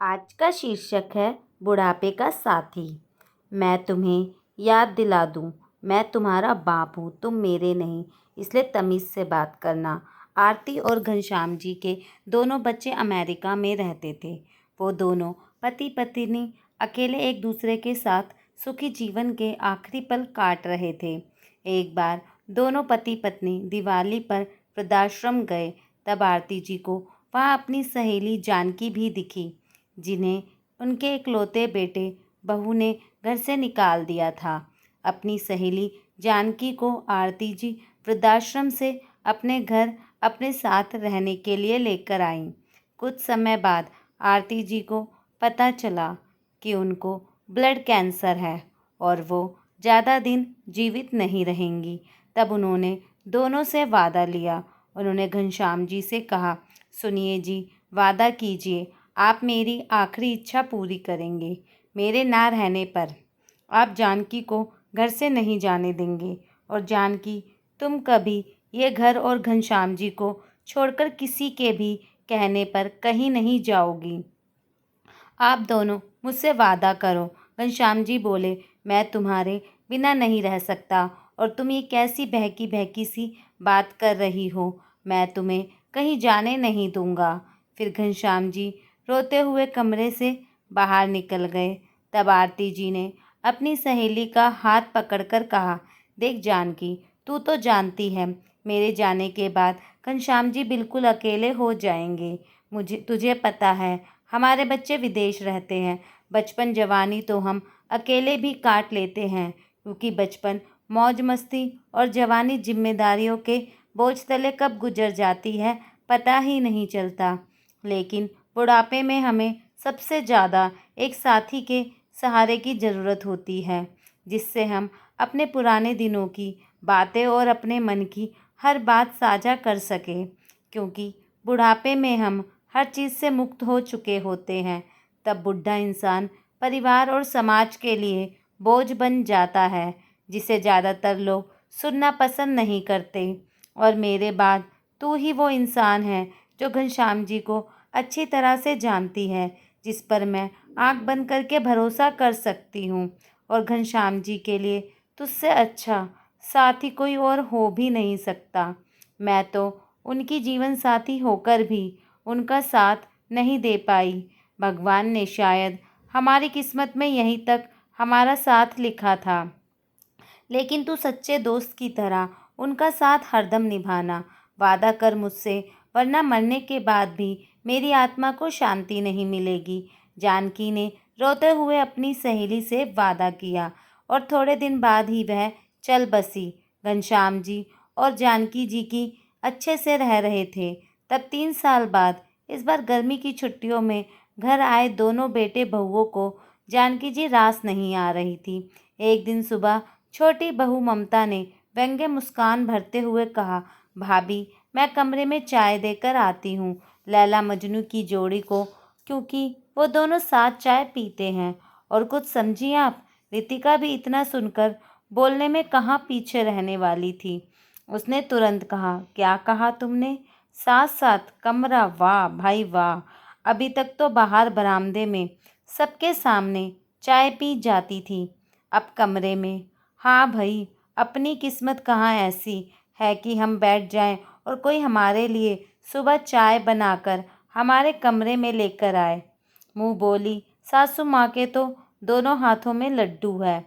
आज का शीर्षक है बुढ़ापे का साथी। मैं तुम्हें याद दिला दूं, मैं तुम्हारा बाप हूँ, तुम मेरे नहीं, इसलिए तमीज़ से बात करना। आरती और घनश्याम जी के दोनों बच्चे अमेरिका में रहते थे। वो दोनों पति पत्नी अकेले एक दूसरे के साथ सुखी जीवन के आखिरी पल काट रहे थे। एक बार दोनों पति पत्नी दिवाली पर वृद्धाश्रम गए, तब आरती जी को वहाँ अपनी सहेली जानकी भी दिखी, जिन्हें उनके इकलौते बेटे बहू ने घर से निकाल दिया था। अपनी सहेली जानकी को आरती जी वृद्धाश्रम से अपने घर अपने साथ रहने के लिए लेकर आईं। कुछ समय बाद आरती जी को पता चला कि उनको ब्लड कैंसर है और वो ज़्यादा दिन जीवित नहीं रहेंगी। तब उन्होंने दोनों से वादा लिया। उन्होंने घनश्याम जी से कहा, सुनिए जी, वादा कीजिए आप मेरी आखिरी इच्छा पूरी करेंगे। मेरे ना रहने पर आप जानकी को घर से नहीं जाने देंगे, और जानकी, तुम कभी ये घर और घनश्याम जी को छोड़कर किसी के भी कहने पर कहीं नहीं जाओगी। आप दोनों मुझसे वादा करो। घनश्याम जी बोले, मैं तुम्हारे बिना नहीं रह सकता, और तुम ये कैसी बहकी बहकी सी बात कर रही हो। मैं तुम्हें कहीं जाने नहीं दूंगा। फिर घनश्याम जी रोते हुए कमरे से बाहर निकल गए। तब आरती जी ने अपनी सहेली का हाथ पकड़कर कहा, देख जानकी, तू तो जानती है मेरे जाने के बाद घनश्याम जी बिल्कुल अकेले हो जाएंगे। तुझे पता है हमारे बच्चे विदेश रहते हैं। बचपन जवानी तो हम अकेले भी काट लेते हैं, क्योंकि बचपन मौज मस्ती और जवानी जिम्मेदारियों के बोझ तले कब गुजर जाती है पता ही नहीं चलता। लेकिन बुढ़ापे में हमें सबसे ज़्यादा एक साथी के सहारे की ज़रूरत होती है, जिससे हम अपने पुराने दिनों की बातें और अपने मन की हर बात साझा कर सकें। क्योंकि बुढ़ापे में हम हर चीज़ से मुक्त हो चुके होते हैं। तब बुढ़ा इंसान परिवार और समाज के लिए बोझ बन जाता है, जिसे ज़्यादातर लोग सुनना पसंद नहीं करते। और मेरे बाद तू ही वो इंसान है जो घनश्याम जी को अच्छी तरह से जानती है, जिस पर मैं आंख बंद करके भरोसा कर सकती हूँ। और घनश्याम जी के लिए तुझसे अच्छा साथी कोई और हो भी नहीं सकता। मैं तो उनकी जीवन साथी होकर भी उनका साथ नहीं दे पाई। भगवान ने शायद हमारी किस्मत में यहीं तक हमारा साथ लिखा था। लेकिन तू सच्चे दोस्त की तरह उनका साथ हरदम निभाना। वादा कर मुझसे, वरना मरने के बाद भी मेरी आत्मा को शांति नहीं मिलेगी। जानकी ने रोते हुए अपनी सहेली से वादा किया, और थोड़े दिन बाद ही वह चल बसी। घनश्याम जी और जानकी जी की अच्छे से रह रहे थे। तब 3 साल बाद इस बार गर्मी की छुट्टियों में घर आए दोनों बेटे बहुओं को जानकी जी रास नहीं आ रही थी। एक दिन सुबह छोटी बहू ममता ने व्यंग्य मुस्कान भरते हुए कहा, भाभी, मैं कमरे में चाय देकर आती हूँ लैला मजनू की जोड़ी को, क्योंकि वो दोनों साथ चाय पीते हैं। और कुछ समझी आप? रितिका भी इतना सुनकर बोलने में कहाँ पीछे रहने वाली थी। उसने तुरंत कहा, क्या कहा तुमने? साथ साथ कमरा? वाह भाई वाह। अभी तक तो बाहर बरामदे में सबके सामने चाय पी जाती थी, अब कमरे में। हाँ भाई, अपनी किस्मत कहाँ ऐसी है कि हम बैठ जाएं और कोई हमारे लिए सुबह चाय बनाकर हमारे कमरे में लेकर आए। मुँह बोली सासू माँ के तो दोनों हाथों में लड्डू है।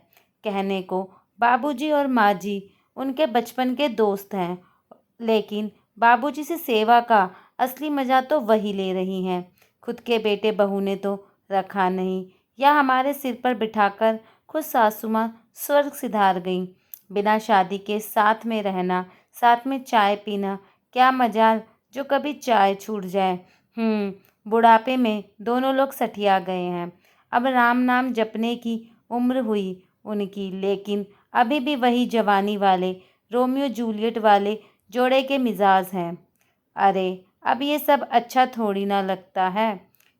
कहने को बाबूजी और माँ जी उनके बचपन के दोस्त हैं, लेकिन बाबूजी से सेवा का असली मज़ा तो वही ले रही हैं। खुद के बेटे बहू ने तो रखा नहीं, या हमारे सिर पर बिठाकर खुद सासू माँ स्वर्ग सिधार गईं। बिना शादी के साथ में रहना, साथ में चाय पीना, क्या मजाल जो कभी चाय छूट जाए। बुढ़ापे में दोनों लोग सठिया गए हैं। अब राम नाम जपने की उम्र हुई उनकी, लेकिन अभी भी वही जवानी वाले रोमियो जूलियट वाले जोड़े के मिजाज हैं। अरे, अब ये सब अच्छा थोड़ी ना लगता है,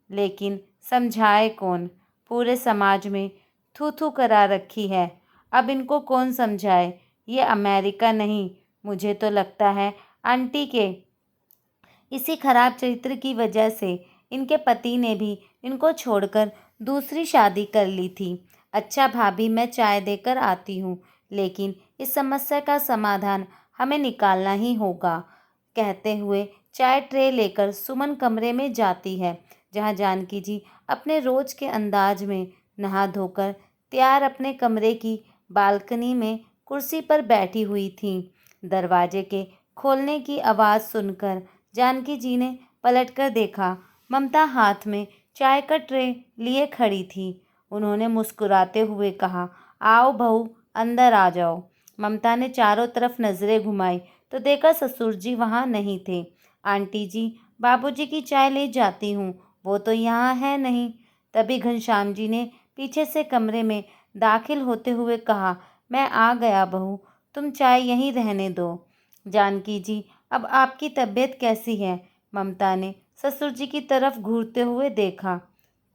लेकिन समझाए कौन? पूरे समाज में थू थू करा रखी है, अब इनको कौन समझाए? ये अमेरिका नहीं, मुझे तो लगता है आंटी के इसी खराब चरित्र की वजह से इनके पति ने भी इनको छोड़कर दूसरी शादी कर ली थी। अच्छा भाभी, मैं चाय देकर आती हूँ, लेकिन इस समस्या का समाधान हमें निकालना ही होगा। कहते हुए चाय ट्रे लेकर सुमन कमरे में जाती है, जहाँ जानकी जी अपने रोज के अंदाज में नहा धोकर तैयार अपने कमरे की बालकनी में कुर्सी पर बैठी हुई थीं। दरवाजे के खोलने की आवाज़ सुनकर जानकी जी ने पलटकर देखा। ममता हाथ में चाय का ट्रे लिए खड़ी थी। उन्होंने मुस्कुराते हुए कहा, आओ बहू, अंदर आ जाओ। ममता ने चारों तरफ नज़रें घुमाई तो देखा ससुर जी वहाँ नहीं थे। आंटी जी, बाबूजी की चाय ले जाती हूँ, वो तो यहाँ है नहीं। तभी घनश्याम जी ने पीछे से कमरे में दाखिल होते हुए कहा, मैं आ गया बहू, तुम चाय यहीं रहने दो। जानकी जी, अब आपकी तबीयत कैसी है? ममता ने ससुर जी की तरफ घूरते हुए देखा।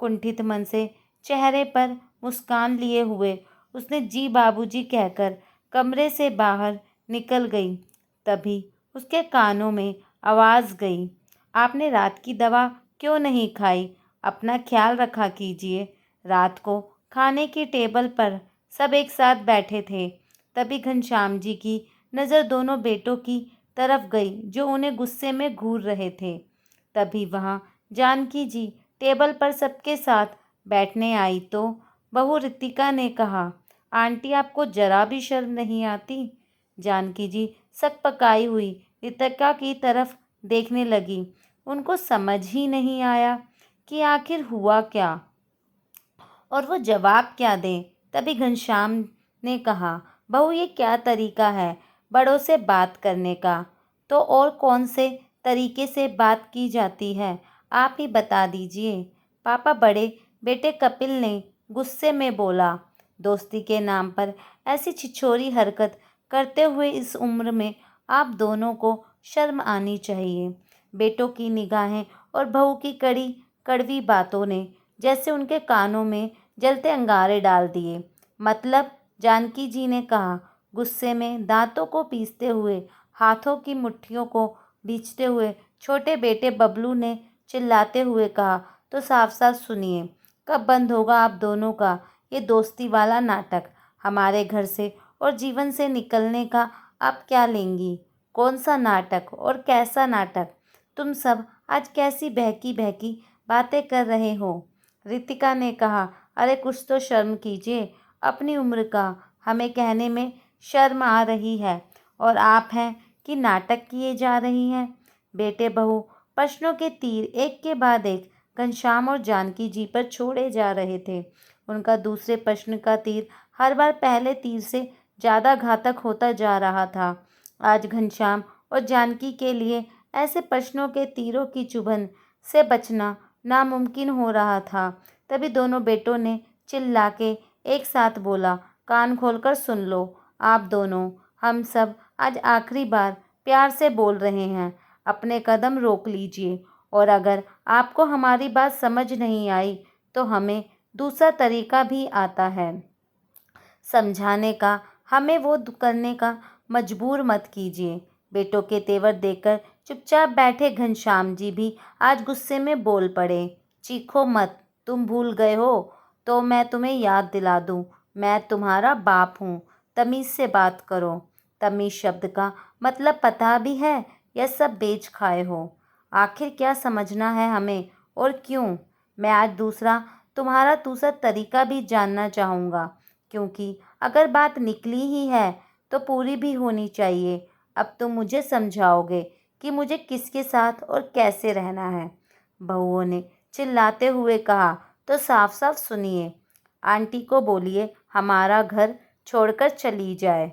कुंठित मन से चेहरे पर मुस्कान लिए हुए उसने जी बाबूजी कहकर कमरे से बाहर निकल गई। तभी उसके कानों में आवाज़ गई, आपने रात की दवा क्यों नहीं खाई? अपना ख्याल रखा कीजिए। रात को खाने की टेबल पर सब एक साथ बैठे थे। तभी घनश्याम जी की नज़र दोनों बेटों की तरफ गई, जो उन्हें गुस्से में घूर रहे थे। तभी वहाँ जानकी जी टेबल पर सबके साथ बैठने आई तो बहू रितिका ने कहा, आंटी, आपको जरा भी शर्म नहीं आती? जानकी जी सकपकाई हुई रितिका की तरफ देखने लगी। उनको समझ ही नहीं आया कि आखिर हुआ क्या और वो जवाब क्या दें। तभी घनश्याम ने कहा, बहू, ये क्या तरीका है बड़ों से बात करने का? तो और कौन से तरीके से बात की जाती है, आप ही बता दीजिए। पापा, बड़े बेटे कपिल ने गुस्से में बोला, दोस्ती के नाम पर ऐसी छिछोरी हरकत करते हुए इस उम्र में आप दोनों को शर्म आनी चाहिए। बेटों की निगाहें और बहू की कड़ी कड़वी बातों ने जैसे उनके कानों में जलते अंगारे डाल दिए। मतलब? जानकी जी ने कहा, गुस्से में दांतों को पीसते हुए, हाथों की मुट्ठियों को भींचते हुए छोटे बेटे बबलू ने चिल्लाते हुए कहा, तो साफ साफ सुनिए, कब बंद होगा आप दोनों का ये दोस्ती वाला नाटक? हमारे घर से और जीवन से निकलने का आप क्या लेंगी? कौन सा नाटक और कैसा नाटक? तुम सब आज कैसी बहकी बहकी बातें कर रहे हो? रितिका ने कहा, अरे कुछ तो शर्म कीजिए, अपनी उम्र का हमें कहने में शर्म आ रही है और आप हैं कि नाटक किए जा रही हैं। बेटे बहू प्रश्नों के तीर एक के बाद एक घनश्याम और जानकी जी पर छोड़े जा रहे थे। उनका दूसरे प्रश्न का तीर हर बार पहले तीर से ज़्यादा घातक होता जा रहा था। आज घनश्याम और जानकी के लिए ऐसे प्रश्नों के तीरों की चुभन से बचना नामुमकिन हो रहा था। तभी दोनों बेटों ने चिल्ला के एक साथ बोला, कान खोलकर सुन लो आप दोनों, हम सब आज आखिरी बार प्यार से बोल रहे हैं, अपने कदम रोक लीजिए और अगर आपको हमारी बात समझ नहीं आई तो हमें दूसरा तरीका भी आता है समझाने का, हमें वो करने का मजबूर मत कीजिए। बेटों के तेवर देखकर चुपचाप बैठे घनश्याम जी भी आज गुस्से में बोल पड़े, चीखो मत, तुम भूल गए हो तो मैं तुम्हें याद दिला दूं, मैं तुम्हारा बाप हूँ, तमीज़ से बात करो। तमीज़ शब्द का मतलब पता भी है या सब बेच खाए हो? आखिर क्या समझना है हमें और क्यों? मैं आज तुम्हारा दूसरा तरीका भी जानना चाहूँगा, क्योंकि अगर बात निकली ही है तो पूरी भी होनी चाहिए। अब तुम मुझे समझाओगे कि मुझे किसके साथ और कैसे रहना है? बहुओं ने चिल्लाते हुए कहा, तो साफ साफ सुनिए, आंटी को बोलिए हमारा घर छोड़कर चली जाए,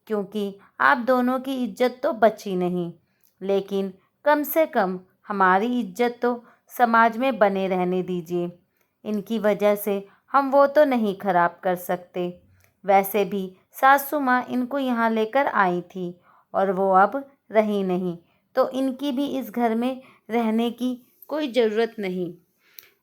क्योंकि आप दोनों की इज्जत तो बची नहीं, लेकिन कम से कम हमारी इज्जत तो समाज में बने रहने दीजिए। इनकी वजह से हम वो तो नहीं खराब कर सकते। वैसे भी सासू माँ इनको यहाँ लेकर आई थी और वो अब रही नहीं, तो इनकी भी इस घर में रहने की कोई ज़रूरत नहीं।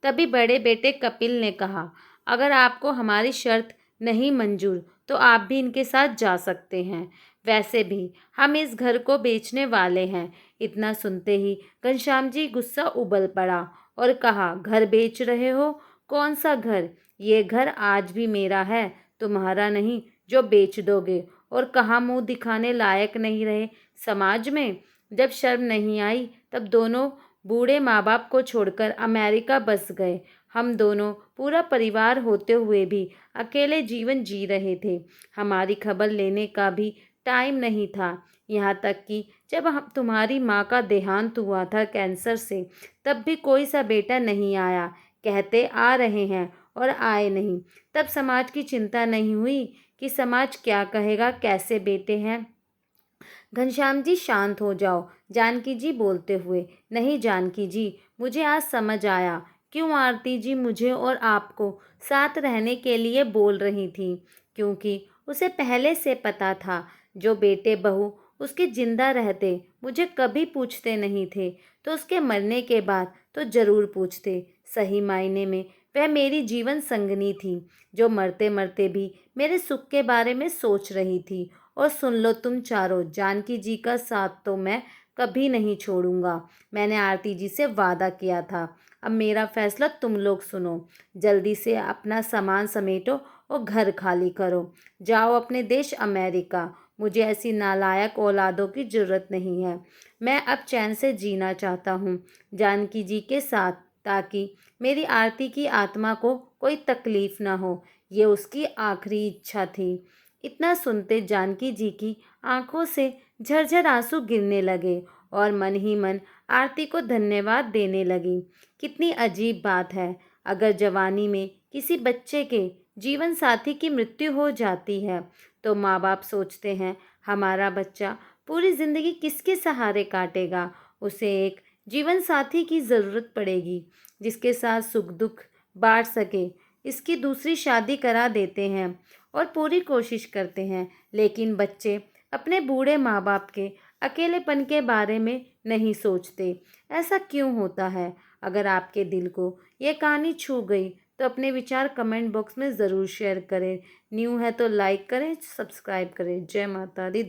तभी बड़े बेटे कपिल ने कहा, अगर आपको हमारी शर्त नहीं मंजूर तो आप भी इनके साथ जा सकते हैं। वैसे भी हम इस घर को बेचने वाले हैं। इतना सुनते ही घनश्याम जी गुस्सा उबल पड़ा और कहा, घर बेच रहे हो? कौन सा घर? ये घर आज भी मेरा है, तुम्हारा नहीं जो बेच दोगे। और कहाँ मुंह दिखाने लायक नहीं रहे समाज में। जब शर्म नहीं आई तब दोनों बूढ़े माँ बाप को छोड़कर अमेरिका बस गए। हम दोनों पूरा परिवार होते हुए भी अकेले जीवन जी रहे थे। हमारी खबर लेने का भी टाइम नहीं था। यहाँ तक कि जब हम तुम्हारी माँ का देहांत हुआ था कैंसर से, तब भी कोई सा बेटा नहीं आया। कहते आ रहे हैं और आए नहीं। तब समाज की चिंता नहीं हुई कि समाज क्या कहेगा, कैसे बेटे हैं। घनश्याम जी शांत हो जाओ, जानकी जी बोलते हुए। नहीं जानकी जी, मुझे आज समझ आया क्यों आरती जी मुझे और आपको साथ रहने के लिए बोल रही थी। क्योंकि उसे पहले से पता था जो बेटे बहू उसके जिंदा रहते मुझे कभी पूछते नहीं थे, तो उसके मरने के बाद तो जरूर पूछते। सही मायने में वह मेरी जीवन संगनी थी, जो मरते मरते भी मेरे सुख के बारे में सोच रही थी। और सुन लो तुम चारों, जानकी जी का साथ तो मैं कभी नहीं छोड़ूंगा। मैंने आरती जी से वादा किया था। अब मेरा फैसला तुम लोग सुनो। जल्दी से अपना सामान समेटो और घर खाली करो। जाओ अपने देश अमेरिका। मुझे ऐसी नालायक औलादों की ज़रूरत नहीं है। मैं अब चैन से जीना चाहता हूँ जानकी जी के साथ, ताकि मेरी आरती की आत्मा को कोई तकलीफ ना हो। ये उसकी आखिरी इच्छा थी। इतना सुनते जानकी जी की आंखों से झरझर आंसू गिरने लगे और मन ही मन आरती को धन्यवाद देने लगी। कितनी अजीब बात है, अगर जवानी में किसी बच्चे के जीवन साथी की मृत्यु हो जाती है तो माँ बाप सोचते हैं हमारा बच्चा पूरी जिंदगी किसके सहारे काटेगा। उसे एक जीवन साथी की ज़रूरत पड़ेगी जिसके साथ सुख दुख बांट सके। इसकी दूसरी शादी करा देते हैं और पूरी कोशिश करते हैं, लेकिन बच्चे अपने बूढ़े माँ बाप के अकेलेपन के बारे में नहीं सोचते। ऐसा क्यों होता है? अगर आपके दिल को ये कहानी छू गई तो अपने विचार कमेंट बॉक्स में ज़रूर शेयर करें। न्यू है तो लाइक करें, सब्सक्राइब करें। जय माता दी।